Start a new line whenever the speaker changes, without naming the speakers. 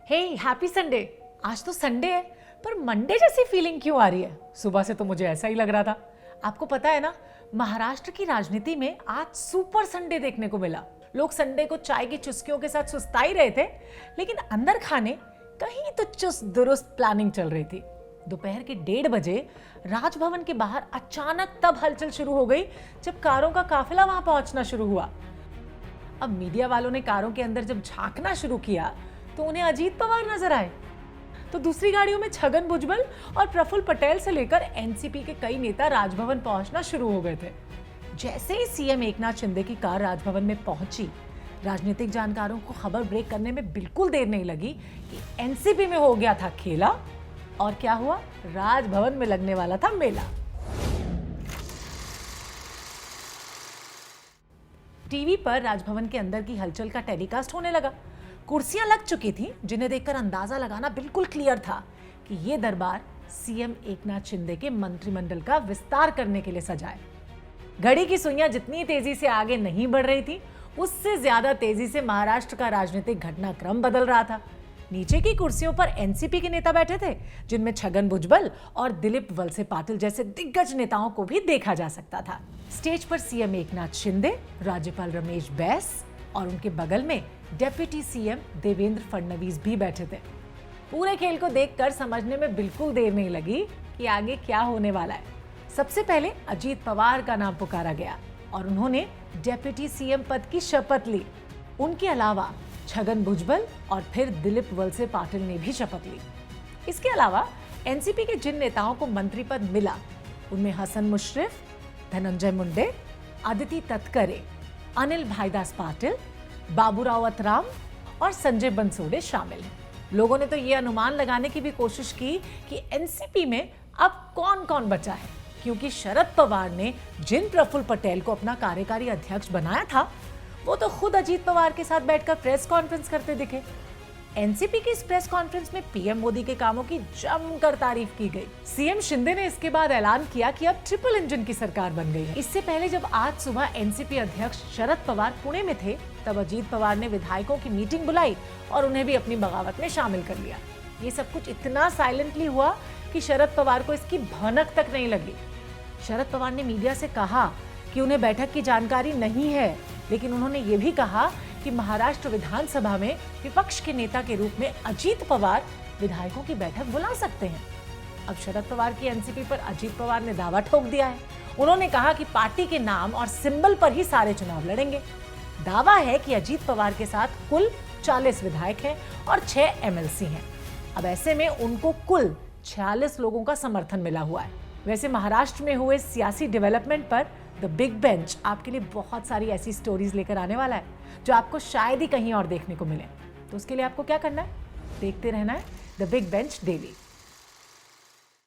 हे happy Sunday. आज तो Sunday है पर मंडे जैसी फीलिंग क्यों आ रही है? सुबह से तो मुझे ऐसा ही लग रहा था। आपको पता है ना, महाराष्ट्र की राजनीति में आज सुपर संडे देखने को मिला। लोग संडे को चाय की चुस्कियों के साथ सुस्ता ही रहे थे, लेकिन अंदर खाने कहीं तो चुस्त दुरुस्त प्लानिंग चल रही थी। दोपहर के 1:30 बजे राजभवन के बाहर अचानक तब हलचल शुरू हो गई जब कारों का काफिला वहां पहुंचना शुरू हुआ। अब मीडिया वालों ने कारों के अंदर जब झांकना शुरू किया तो उन्हें अजीत पवार नजर आए। तो दूसरी गाड़ियों में छगन भुजबल और प्रफुल्ल पटेल से लेकर एनसीपी के कई नेता राजभवन पहुंचना शुरू हो गए थे। जैसे ही सीएम एकनाथ शिंदे की कार राजभवन में पहुंची, राजनीतिक जानकारों को खबर ब्रेक करने में बिल्कुल देर नहीं लगी कि एनसीपी में हो गया था खेला। और क्या हुआ? राजभवन में लगने वाला था मेला। टीवी पर राजभवन के अंदर की हलचल का टेलीकास्ट होने लगा। कुर्सियां लग चुकी थीं, जिन्हें देखकर अंदाजा लगाना बिल्कुल क्लियर था कि ये दरबार सीएम एकनाथ शिंदे के मंत्रिमंडल का विस्तार करने के लिए सजा है। घड़ी की सुइयां जितनी तेजी से आगे नहीं बढ़ रही थी, उससे ज्यादा तेजी से महाराष्ट्र का राजनीतिक घटनाक्रम बदल रहा था। नीचे की कुर्सियों पर एनसीपी के नेता बैठे थे, जिनमें छगन भुजबल और दिलीप वलसे पाटिल जैसे दिग्गज नेताओं को भी देखा जा सकता था। स्टेज पर सीएम एकनाथ शिंदे, राज्यपाल रमेश बैस और उनके बगल में डेप्यूटी सीएम देवेंद्र फडणवीस भी बैठे थे। पूरे खेल को देखकर समझने में बिल्कुल देर नहीं लगी कि आगे क्या होने वाला है। सबसे पहले अजीत पवार का नाम पुकारा गया और उन्होंने डेप्यूटी सीएम पद की शपथ ली। उनके अलावा छगन भुजबल और फिर दिलीप वलसे पाटिल ने भी शपथ ली। इसके अलावा एनसीपी के जिन नेताओं को मंत्री पद मिला, उनमें हसन मुश्रिफ, धनंजय मुंडे, अदिति तटकरे, अनिल भाईदास पाटिल, बाबूराव अतराम और संजय बनसोडे शामिल हैं। लोगों ने तो ये अनुमान लगाने की भी कोशिश की कि एनसीपी में अब कौन कौन बचा है, क्योंकि शरद पवार ने जिन प्रफुल्ल पटेल को अपना कार्यकारी अध्यक्ष बनाया था, वो तो खुद अजीत पवार के साथ बैठकर प्रेस कॉन्फ्रेंस करते दिखे। एनसीपी की इस प्रेस कॉन्फ्रेंस में पीएम मोदी के कामों की जमकर तारीफ की गई। सीएम शिंदे ने इसके बाद ऐलान किया कि अब ट्रिपल इंजन की सरकार बन गई है। इससे पहले जब आज सुबह एनसीपी अध्यक्ष शरद पवार पुणे में थे, तब अजीत पवार ने विधायकों की मीटिंग बुलाई और उन्हें भी अपनी बगावत में शामिल कर लिया। ये सब कुछ इतना साइलेंटली हुआ कि शरद पवार को इसकी भनक तक नहीं लगी। शरद पवार ने मीडिया से कहा कि उन्हें बैठक की जानकारी नहीं है, लेकिन उन्होंने ये भी कहा कि महाराष्ट्र विधानसभा में विपक्ष के नेता के रूप में अजीत पवार विधायकों की बैठक बुला सकते हैं। अब शरद पवार की एनसीपी पर अजीत पवार ने दावा ठोक दिया है। उन्होंने कहा कि पार्टी के नाम और सिंबल पर ही सारे चुनाव लड़ेंगे। दावा है कि अजीत पवार के साथ कुल 40 विधायक हैं और 6 एमएलसी हैं। अब ऐसे में उनको कुल 46 लोगों का समर्थन मिला हुआ है। वैसे महाराष्ट्र में हुए सियासी डेवलपमेंट पर द बिग बेंच आपके लिए बहुत सारी ऐसी स्टोरीज लेकर आने वाला है जो आपको शायद ही कहीं और देखने को मिले। तो उसके लिए आपको क्या करना है? देखते रहना है द बिग बेंच डेली।